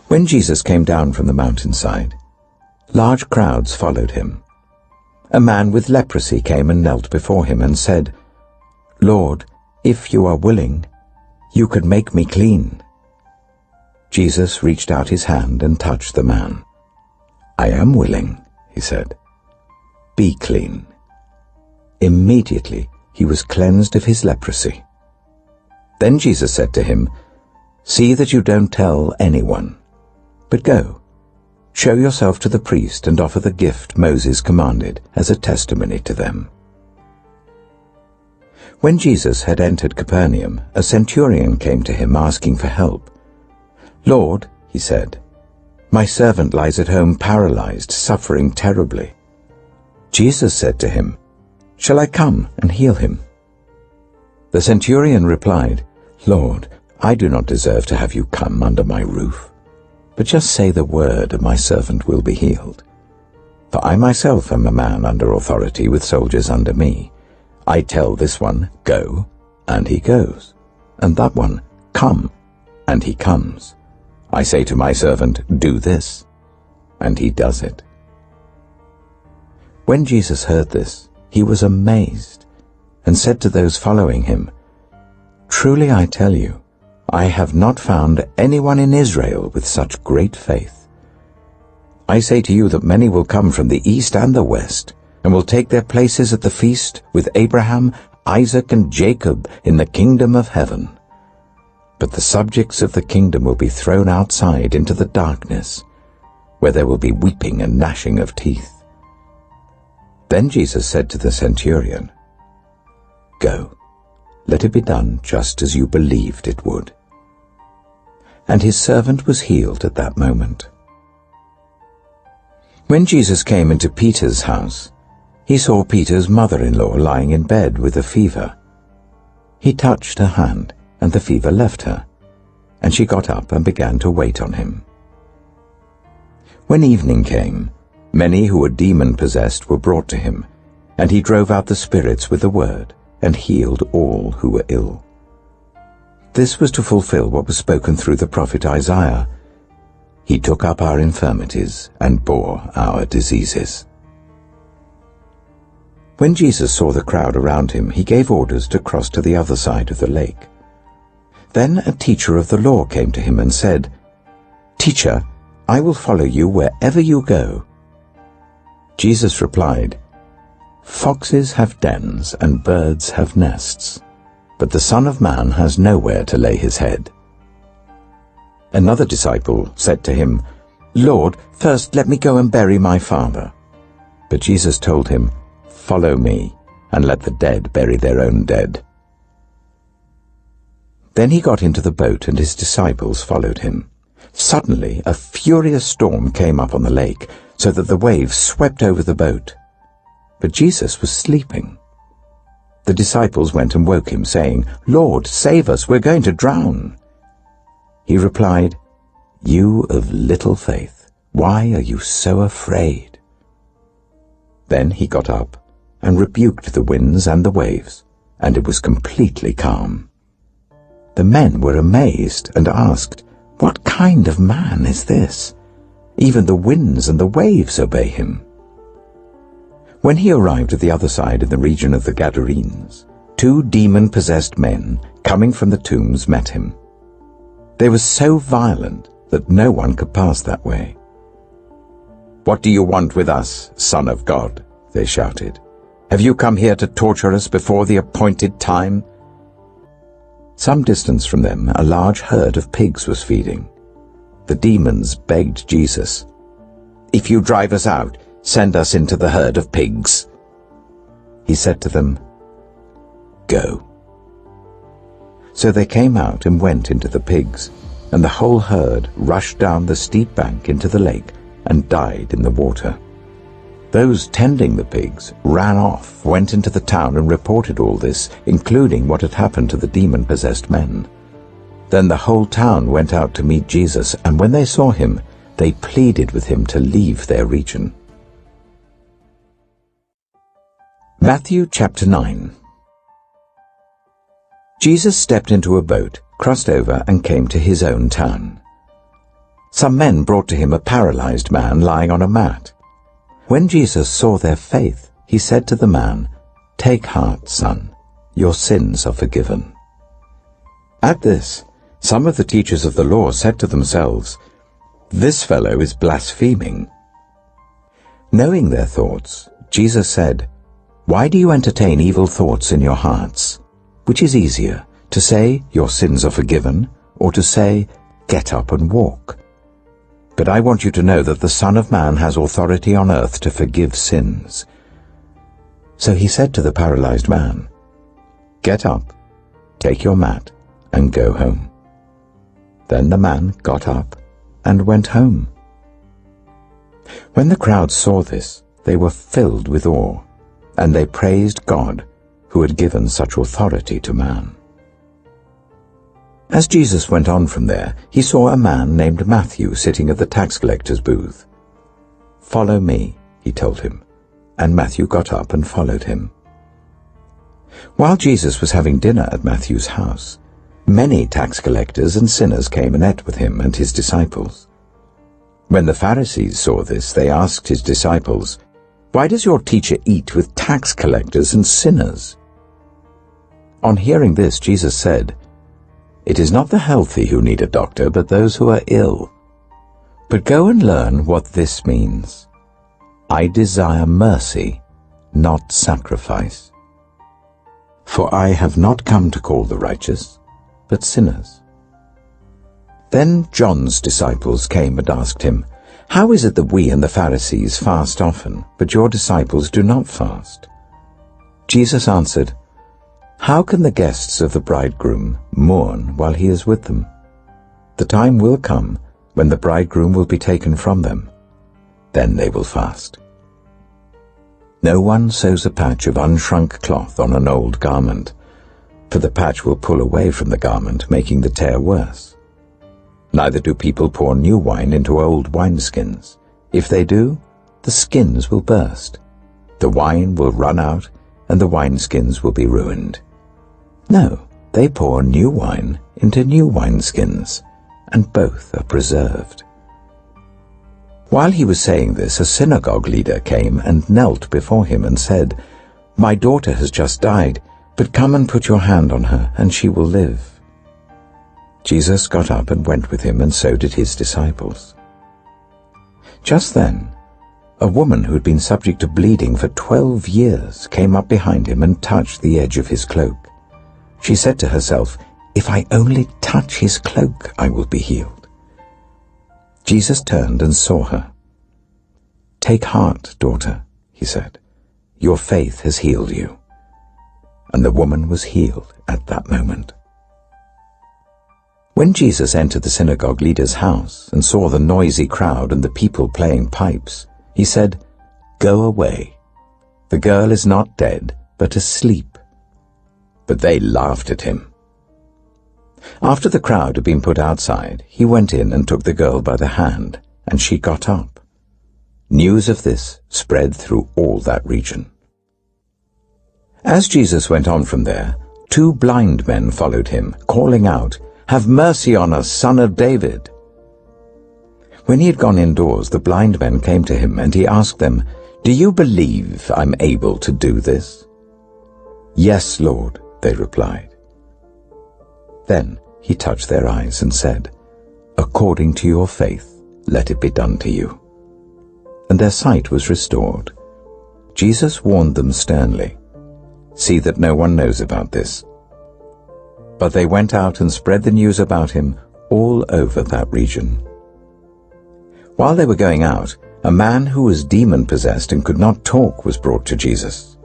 When Jesus came down from the mountainside, large crowds followed him. A man with leprosy came and knelt before him and said, "Lord, if you are willing, you could make me clean." Jesus reached out his hand and touched the man. "I am willing," he said. "Be clean." Immediately he was cleansed of his leprosy. Then Jesus said to him, "See that you don't tell anyone, but go, show yourself to the priest and offer the gift Moses commanded as a testimony to them." When Jesus had entered Capernaum, a centurion came to him asking for help. "Lord," he said, "my servant lies at home paralyzed, suffering terribly." Jesus said to him, "Shall I come and heal him?" The centurion replied, "Lord, I do not deserve to have you come under my roof, but just say the word and my servant will be healed. For I myself am a man under authority with soldiers under me. I tell this one, 'Go,' and he goes, and that one, 'Come,' and he comes. I say to my servant, 'Do this,' and he does it." When Jesus heard this, he was amazed and said to those following him, "Truly I tell you, I have not found anyone in Israel with such great faith. I say to you that many will come from the east and the west, and will take their places at the feast with Abraham, Isaac, and Jacob in the kingdom of heaven. But the subjects of the kingdom will be thrown outside into the darkness, where there will be weeping and gnashing of teeth." Then Jesus said to the centurion, "Go, let it be done just as you believed it would." And his servant was healed at that moment. When Jesus came into Peter's house, he saw Peter's mother-in-law lying in bed with a fever. He touched her hand, and the fever left her, and she got up and began to wait on him. When evening came, many who were demon-possessed were brought to him, and he drove out the spirits with the word and healed all who were ill. This was to fulfill what was spoken through the prophet Isaiah. He took up our infirmities and bore our diseases. When Jesus saw the crowd around him, he gave orders to cross to the other side of the lake. Then a teacher of the law came to him and said, "Teacher, I will follow you wherever you go." Jesus replied, "Foxes have dens and birds have nests, but the Son of Man has nowhere to lay his head." Another disciple said to him, "Lord, first let me go and bury my father." But Jesus told him, "Follow me, and let the dead bury their own dead." Then he got into the boat, and his disciples followed him. Suddenly a furious storm came up on the lake, so that the waves swept over the boat. But Jesus was sleeping. The disciples went and woke him, saying, "Lord, save us, we're going to drown." He replied, "You of little faith, why are you so afraid?" Then he got up and rebuked the winds and the waves, and it was completely calm. The men were amazed and asked, "What kind of man is this? Even the winds and the waves obey him." When he arrived at the other side in the region of the Gadarenes, 2 demon-possessed men coming from the tombs met him. They were so violent that no one could pass that way. "What do you want with us, Son of God?" they shouted. "Have you come here to torture us before the appointed time?" Some distance from them, a large herd of pigs was feeding. The demons begged Jesus, "If you drive us out, send us into the herd of pigs." He said to them, "Go." So they came out and went into the pigs, and the whole herd rushed down the steep bank into the lake and died in the water. Those tending the pigs ran off, went into the town and reported all this, including what had happened to the demon-possessed men. Then the whole town went out to meet Jesus, and when they saw him, they pleaded with him to leave their region. Matthew chapter 9. Jesus stepped into a boat, crossed over, and came to his own town. some men brought to him a paralyzed man lying on a mat. When Jesus saw their faith, he said to the man, "Take heart, son, your sins are forgiven." At this, some of the teachers of the law said to themselves, "This fellow is blaspheming." Knowing their thoughts, Jesus said, "Why do you entertain evil thoughts in your hearts? Which is easier, to say, 'Your sins are forgiven,' or to say, 'Get up and walk'? But I want you to know that the Son of Man has authority on earth to forgive sins." So he said to the paralyzed man, "Get up, take your mat, and go home." Then the man got up and went home. When the crowd saw this, they were filled with awe, and they praised God, who had given such authority to man. As Jesus went on from there, he saw a man named Matthew sitting at the tax collector's booth. "Follow me," he told him, and Matthew got up and followed him. While Jesus was having dinner at Matthew's house, many tax collectors and sinners came and ate with him and his disciples. When the Pharisees saw this, they asked his disciples, "Why does your teacher eat with tax collectors and sinners?" On hearing this, Jesus said, "It is not the healthy who need a doctor, but those who are ill. But go and learn what this means. I desire mercy, not sacrifice. For I have not come to call the righteous, but sinners." Then John's disciples came and asked him, "How is it that we and the Pharisees fast often, but your disciples do not fast?" Jesus answered, "How can the guests of the bridegroom mourn while he is with them? The time will come when the bridegroom will be taken from them. Then they will fast. No one sews a patch of unshrunk cloth on an old garment, for the patch will pull away from the garment, making the tear worse. Neither do people pour new wine into old wineskins. If they do, the skins will burst. The wine will run out, and the wineskins will be ruined. No, they pour new wine into new wineskins, and both are preserved." While he was saying this, a synagogue leader came and knelt before him and said, "My daughter has just died, but come and put your hand on her, and she will live." Jesus got up and went with him, and so did his disciples. Just then, a woman who had been subject to bleeding for 12 years came up behind him and touched the edge of his cloak. She said to herself, "If I only touch his cloak, I will be healed." Jesus turned and saw her. "Take heart, daughter," he said. "Your faith has healed you." And the woman was healed at that moment. When Jesus entered the synagogue leader's house and saw the noisy crowd and the people playing pipes, he said, "Go away. The girl is not dead, but asleep." But they laughed at him. After the crowd had been put outside, he went in and took the girl by the hand, and she got up. News of this spread through all that region. As Jesus went on from there, 2 blind men followed him, calling out, "Have mercy on us, Son of David." When he had gone indoors, the blind men came to him, and he asked them, "Do you believe I'm able to do this?" "Yes, Lord," they replied. Then he touched their eyes and said, "According to your faith, let it be done to you." And their sight was restored. Jesus warned them sternly, "See that no one knows about this." But they went out and spread the news about him all over that region. While they were going out, a man who was demon-possessed and could not talk was brought to Jesus.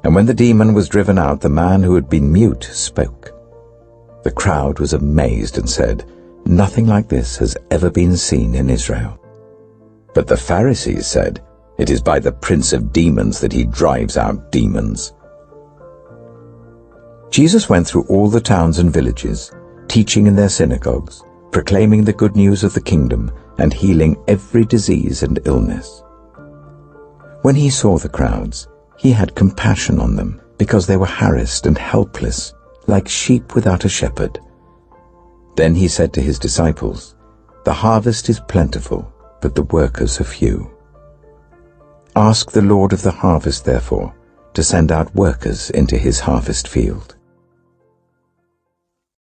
And when the demon was driven out, the man who had been mute spoke. The crowd was amazed and said, "Nothing like this has ever been seen in Israel." But the Pharisees said, "It is by the prince of demons that he drives out demons." Jesus went through all the towns and villages, teaching in their synagogues, proclaiming the good news of the kingdom, and healing every disease and illness. When he saw the crowds, he had compassion on them, because they were harassed and helpless, like sheep without a shepherd. Then he said to his disciples, The harvest is plentiful, but the workers are few. Ask the Lord of the harvest, therefore, to send out workers into his harvest field.